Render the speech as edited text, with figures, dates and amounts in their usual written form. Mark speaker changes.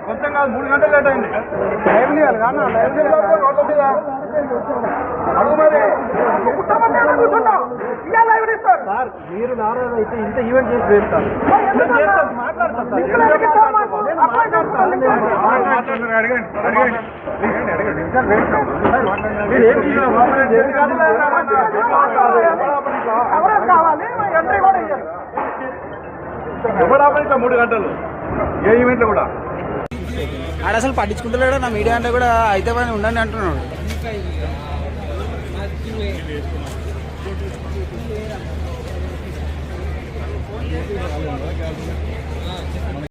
Speaker 1: కొంచెం కాదు 3 గంటలు లేట్ అయింది. టైం ఇవ్వాలి కానీ రోడ్ల మీద అడుగు మరి సార్ మీరు నారాయణ అయితే ఇంత ఈవెంట్ చేసి వేస్తారు ఎవడా 3 గంటలు ఏ ఈవెంట్ కూడా
Speaker 2: ఆడ అసలు పట్టించుకుంటలేడు. నా మీడియా అంటే కూడా అయితే పని ఉండండి అంటున్నాడు.